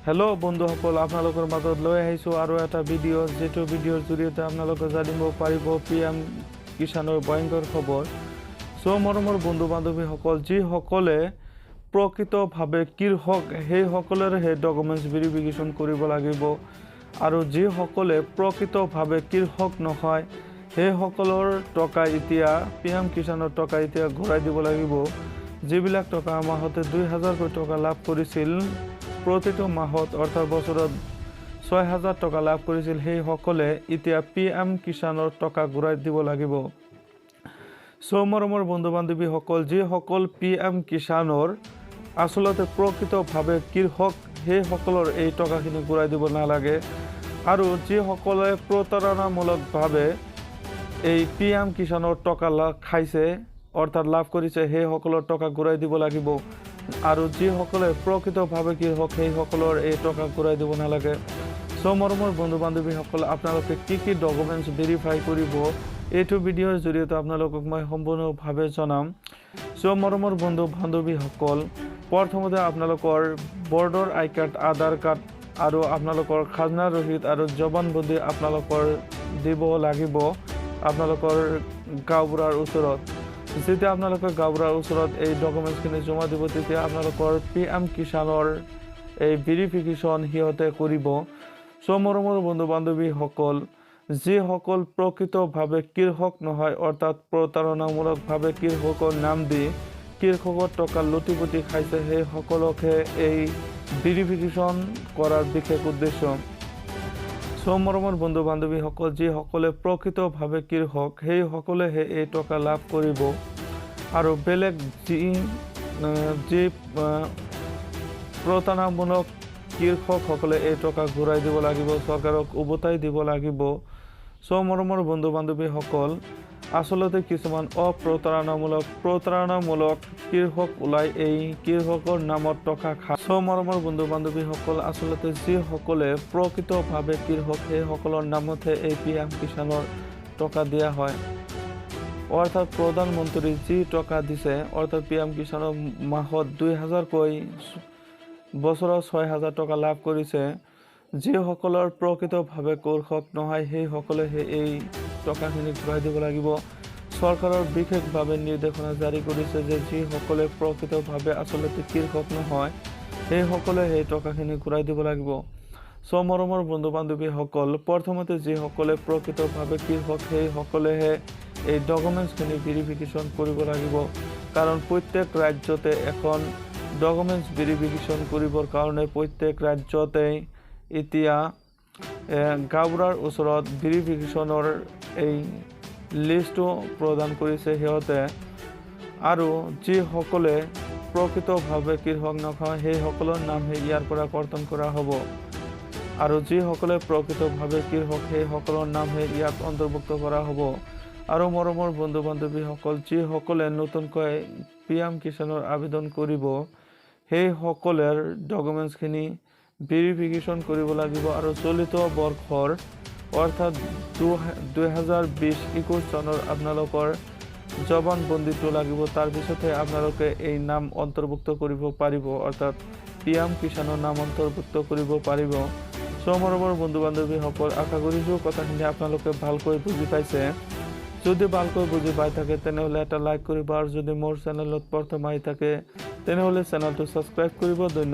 Hello' বন্ধুসকল, আপোনালোকৰ মাজত লৈ আহিছোঁ আৰু এটা ভিডিঅ' যিটো ভিডিঅ'ৰ জৰিয়তে আপোনালোকে জানিব পাৰিব PM কিষাণৰ ভয়ংকৰ খবৰ। মৰমৰ বন্ধু বান্ধৱীসকল, যিসকলে প্ৰকৃতভাৱে কৃষক সেইসকলৰহে ডকুমেণ্টছ ভেৰিফিকেশ্যন কৰিব লাগিব, আৰু যিসকলে প্ৰকৃতভাৱে কৃষক নহয় সেইসকলৰ টকা এতিয়া PM কিষাণৰ টকা এতিয়া ঘূৰাই দিব লাগিব। যিবিলাক টকা মাহতে 2000 টকা লাভ কৰিছিল, প্ৰতিটো মাহত অৰ্থাৎ বছৰত 6000 টকা লাভ কৰিছিল, সেইসকলে এতিয়া PM কিষাণৰ টকা ঘূৰাই দিব লাগিব। মৰমৰ বন্ধু বান্ধৱীসকল, যিসকল PM কিষাণৰ আচলতে প্ৰকৃতভাৱে কৃষক সেইসকলৰ এই টকাখিনি ঘূৰাই দিব নালাগে, আৰু যিসকলে প্ৰতাৰণামূলকভাৱে এই PM কিষাণৰ টকা খাইছে অৰ্থাৎ লাভ কৰিছে সেইসকলৰ টকা ঘূৰাই দিব লাগিব, আৰু যিসকলে প্ৰকৃতভাৱে কৃষক সেইসকলৰ এই টকা ঘূৰাই দিব নালাগে। মৰমৰ বন্ধু বান্ধৱীসকল, আপোনালোকে কি ডকুমেণ্টছ ভেৰিফাই কৰিব এইটো ভিডিঅ'ৰ জৰিয়তে আপোনালোকক মই সম্পূৰ্ণভাৱে জনাম। মৰমৰ বন্ধু বান্ধৱীসকল, প্ৰথমতে আপোনালোকৰ বৰ্ডৰ আই কাৰ্ড, আধাৰ কাৰ্ড আৰু আপোনালোকৰ খাজনা ৰচিদ আৰু জবানবন্দী আপোনালোকৰ দিব লাগিব আপোনালোকৰ গাঁওবুঢ়াৰ ওচৰত। যেতিয়া আপোনালোকে গাঁওবুঢ়াৰ ওচৰত এই ডকুমেণ্টছখিনি জমা দিব, তেতিয়া আপোনালোকৰ PM কিষাণৰ এই ভেৰিফিকেশ্যন সিহঁতে কৰিব। মৰমৰ বন্ধু বান্ধৱীসকল, যিসকল প্ৰকৃতভাৱে কৃষক নহয় অৰ্থাৎ প্ৰতাৰণামূলকভাৱে কৃষকৰ নাম দি কৃষকৰ টকা লুটি পুটি খাইছে, সেইসকলকহে এই ভেৰিফিকেশ্যন কৰাৰ বিশেষ উদ্দেশ্য। মৰমৰ বন্ধু বান্ধৱীসকল, যিসকলে প্ৰকৃতভাৱে কৃষক সেইসকলেহে এই টকা লাভ কৰিব, আৰু বেলেগ যি প্ৰতাৰণামূলক কৃষকসকলে এই টকা ঘূৰাই দিব লাগিব, চৰকাৰক উভতাই দিব লাগিব। মৰমৰ বন্ধু বান্ধৱীসকল, আচলতে কিছুমান প্ৰতাৰণামূলক কৃষক ওলাই এই কৃষকৰ নামত টকা খায়। মৰমৰ বন্ধু বান্ধৱীসকল, আচলতে যিসকলে প্ৰকৃতভাৱে কৃষক সেইসকলৰ নামতহে এই PM কিষাণৰ টকা দিয়া হয়, অৰ্থাৎ প্ৰধানমন্ত্ৰী যি টকা দিছে, অৰ্থাৎ PM কিষাণৰ মাহত 2000কৈ বছৰত 6000 টকা লাভ কৰিছে, যিসকলৰ প্ৰকৃতভাৱে কৃষক নহয় সেইসকলেহে এই টকাখিনি ঘূৰাই দিব লাগিব। চৰকাৰৰ বিশেষভাৱে নিৰ্দেশনা জাৰি কৰিছে যে যিসকলে প্ৰকৃতভাৱে আচলতে কৃষক নহয় সেইসকলে সেই টকাখিনি ঘূৰাই দিব লাগিব। মৰমৰ বন্ধু বান্ধৱীসকল, প্ৰথমতে যিসকলে প্ৰকৃতভাৱে কৃষক সেইসকলেহে এই ডকুমেণ্টছখিনি ভেৰিফিকেশ্যন কৰিব লাগিব, কাৰণ প্ৰত্যেক ৰাজ্যতে এখন ডকুমেণ্টছ ভেৰিফিকেশ্যন কৰিবৰ কাৰণে প্ৰত্যেক ৰাজ্যতেই এতিয়া গাঁওবুঢ়াৰ ওচৰত ভেৰিফিকেশ্যনৰ এই লিষ্টটো প্ৰদান কৰিছে সিহঁতে, আৰু যিসকলে প্ৰকৃতভাৱে কৃষক নহয় সেইসকলৰ নামহে ইয়াৰ পৰা কৰ্তন কৰা হ'ব, আৰু যিসকলে প্ৰকৃতভাৱে কৃষক সেইসকলৰ নামহে ইয়াত অন্তৰ্ভুক্ত কৰা হ'ব। আৰু মৰমৰ বন্ধু বান্ধৱীসকল, যিসকলে নতুনকৈ PM কিষাণৰ আবেদন কৰিব সেইসকলৰ ডকুমেণ্টছখিনি ভেৰিফিকেশ্যন কৰিব লাগিব, আৰু চলিত বৰ্ষৰ অৰ্থাৎ 2020-21 চনৰ আপোনালোকৰ জবানবন্দীটো লাগিব, তাৰপিছতহে আপোনালোকে এই নাম অন্তৰ্ভুক্ত কৰিব পাৰিব, অৰ্থাৎ PM কিষাণৰ নাম অন্তৰ্ভুক্ত কৰিব পাৰিব। মৰমৰ বন্ধু বান্ধৱীসকল, আশা কৰিছোঁ কথাখিনি আপোনালোকে ভালকৈ বুজি পাইছে। যদি ভালকৈ বুজি পাই থাকে তেনেহ'লে এটা লাইক কৰিব, আৰু যদি মোৰ চেনেলত প্ৰথম আহি থাকে তেনেহ'লে চেনেলটো ছাবস্ক্ৰাইব কৰিব। ধন্যবাদ।